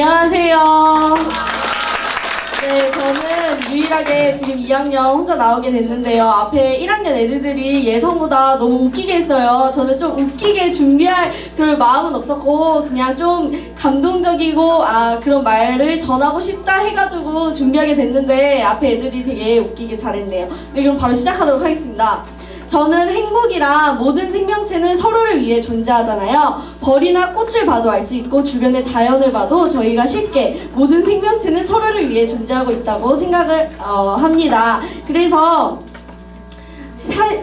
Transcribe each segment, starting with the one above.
안녕하세요. 네, 저는 유일하게 지금 2학년 혼자 나오게 됐는데요. 앞에 1학년 애들이 예상보다 너무 웃기게 했어요. 저는 좀 웃기게 준비할 그런 마음은 없었고 그냥 좀 감동적이고 그런 말을 전하고 싶다 해가지고 준비하게 됐는데 앞에 애들이 되게 웃기게 잘했네요. 네, 그럼 바로 시작하도록 하겠습니다. 저는 행복이란 모든 생명체는 서로를 위해 존재하잖아요. 벌이나 꽃을 봐도 알 수 있고 주변의 자연을 봐도 저희가 쉽게 모든 생명체는 서로를 위해 존재하고 있다고 생각을 합니다. 그래서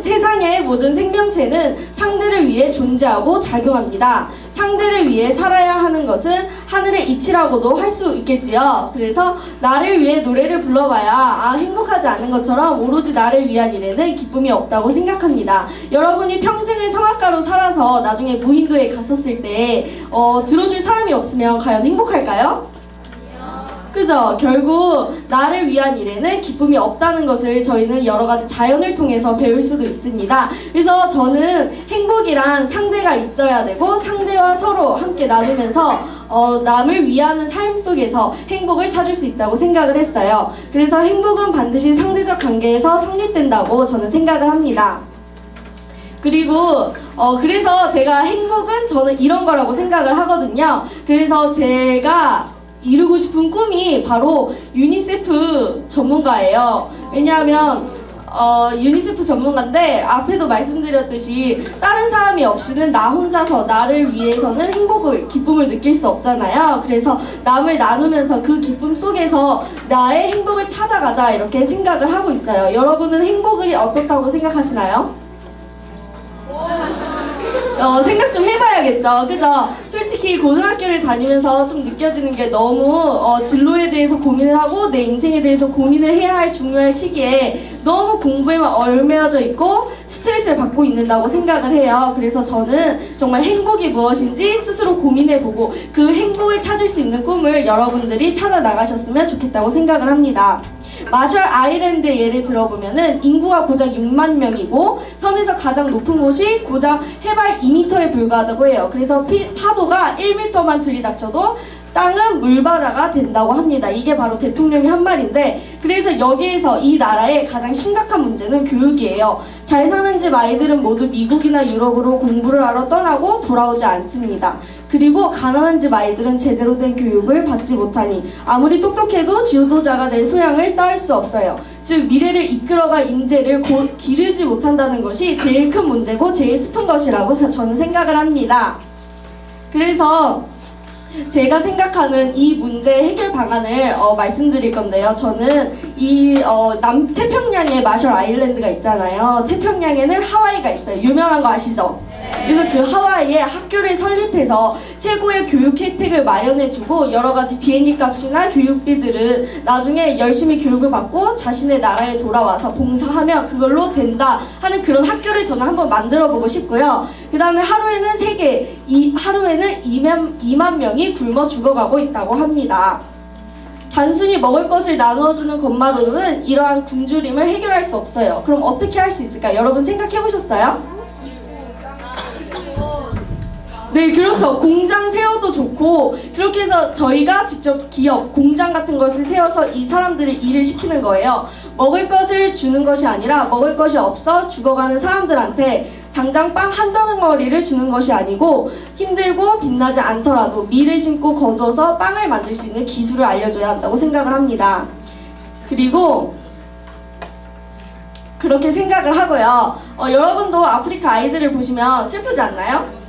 세상의 모든 생명체는 상대를 위해 존재하고 작용합니다. 상대를 위해 살아야 하는 것은 하늘의 이치라고도 할 수 있겠지요. 그래서 나를 위해 노래를 불러봐야 행복하지 않은 것처럼 오로지 나를 위한 일에는 기쁨이 없다고 생각합니다. 여러분이 평생을 성악가로 살아서 나중에 무인도에 갔었을 때 들어줄 사람이 없으면 과연 행복할까요? 그죠? 결국 나를 위한 일에는 기쁨이 없다는 것을 저희는 여러 가지 자연을 통해서 배울 수도 있습니다. 그래서 저는 행복이란 상대가 있어야 되고 상대와 서로 함께 나누면서 남을 위하는 삶 속에서 행복을 찾을 수 있다고 생각을 했어요. 그래서 행복은 반드시 상대적 관계에서 성립된다고 저는 생각을 합니다. 그리고 그래서 제가 행복은 저는 이런 거라고 생각을 하거든요. 그래서 제가 이루고 싶은 꿈이 바로 유니세프 전문가예요. 왜냐하면 유니세프 전문가인데 앞에도 말씀드렸듯이 다른 사람이 없이는 나 혼자서 나를 위해서는 기쁨을 느낄 수 없잖아요. 그래서 남을 나누면서 그 기쁨 속에서 나의 행복을 찾아가자 이렇게 생각을 하고 있어요. 여러분은 행복이 어떻다고 생각하시나요? 생각 좀 해봐야겠죠. 그죠? 솔직히 고등학교를 다니면서 좀 느껴지는 게 너무 진로에 대해서 고민을 하고 내 인생에 대해서 고민을 해야 할 중요한 시기에 너무 공부에만 얽매여져 있고 스트레스를 받고 있는다고 생각을 해요. 그래서 저는 정말 행복이 무엇인지 스스로 고민해보고 그 행복을 찾을 수 있는 꿈을 여러분들이 찾아 나가셨으면 좋겠다고 생각을 합니다. 마셜 아일랜드의 예를 들어보면은 인구가 고작 6만 명이고 섬에서 가장 높은 곳이 고작 해발 2m에 불과하다고 해요. 그래서 파도가 1m만 들이닥쳐도 땅은 물바다가 된다고 합니다. 이게 바로 대통령이 한 말인데, 그래서 여기에서 이 나라의 가장 심각한 문제는 교육이에요. 잘 사는 집 아이들은 모두 미국이나 유럽으로 공부를 하러 떠나고 돌아오지 않습니다. 그리고 가난한 집 아이들은 제대로 된 교육을 받지 못하니 아무리 똑똑해도 지도자가 될 소양을 쌓을 수 없어요. 즉 미래를 이끌어갈 인재를 기르지 못한다는 것이 제일 큰 문제고 제일 슬픈 것이라고 저는 생각을 합니다. 그래서 제가 생각하는 이 문제 해결 방안을 말씀드릴 건데요. 저는 이 남태평양에 마셜 아일랜드가 있잖아요. 태평양에는 하와이가 있어요. 유명한 거 아시죠? 그래서 그 하와이에 학교를 설립해서 최고의 교육 혜택을 마련해주고 여러 가지 비행기 값이나 교육비들은 나중에 열심히 교육을 받고 자신의 나라에 돌아와서 봉사하면 그걸로 된다 하는 그런 학교를 저는 한번 만들어보고 싶고요. 그 다음에 하루에는 하루에는 2만 명이 굶어 죽어가고 있다고 합니다. 단순히 먹을 것을 나누어주는 것만으로는 이러한 굶주림을 해결할 수 없어요. 그럼 어떻게 할 수 있을까요? 여러분 생각해보셨어요? 네, 그렇죠. 공장 세워도 좋고 그렇게 해서 저희가 직접 기업, 공장 같은 것을 세워서 이 사람들을 일을 시키는 거예요. 먹을 것을 주는 것이 아니라 먹을 것이 없어 죽어가는 사람들한테 당장 빵 한 덩어리를 주는 것이 아니고 힘들고 빛나지 않더라도 밀을 심고 거두어서 빵을 만들 수 있는 기술을 알려줘야 한다고 생각을 합니다. 그리고 그렇게 생각을 하고요. 여러분도 아프리카 아이들을 보시면 슬프지 않나요?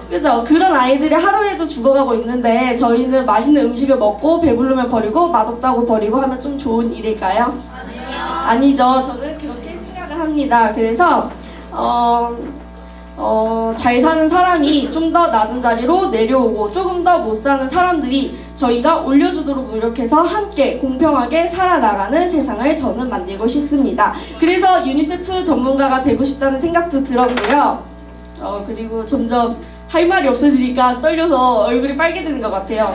그죠? 그런 아이들이 하루에도 죽어가고 있는데 저희는 맛있는 음식을 먹고 배부르면 버리고 맛없다고 버리고 하면 좀 좋은 일일까요? 아니죠. 저는 그렇게 생각을 합니다. 그래서 잘 사는 사람이 좀 더 낮은 자리로 내려오고 조금 더 못 사는 사람들이 저희가 올려주도록 노력해서 함께 공평하게 살아나가는 세상을 저는 만들고 싶습니다. 그래서 유니세프 전문가가 되고 싶다는 생각도 들었고요. 그리고 점점 할 말이 없어지니까 떨려서 얼굴이 빨개지는 것 같아요.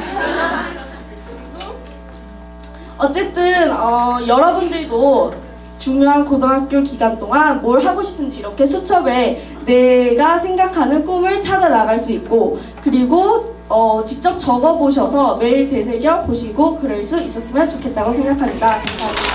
어쨌든 여러분들도 중요한 고등학교 기간 동안 뭘 하고 싶은지 이렇게 수첩에 내가 생각하는 꿈을 찾아 나갈 수 있고, 그리고 직접 적어보셔서 매일 되새겨 보시고 그럴 수 있었으면 좋겠다고 생각합니다. 감사합니다.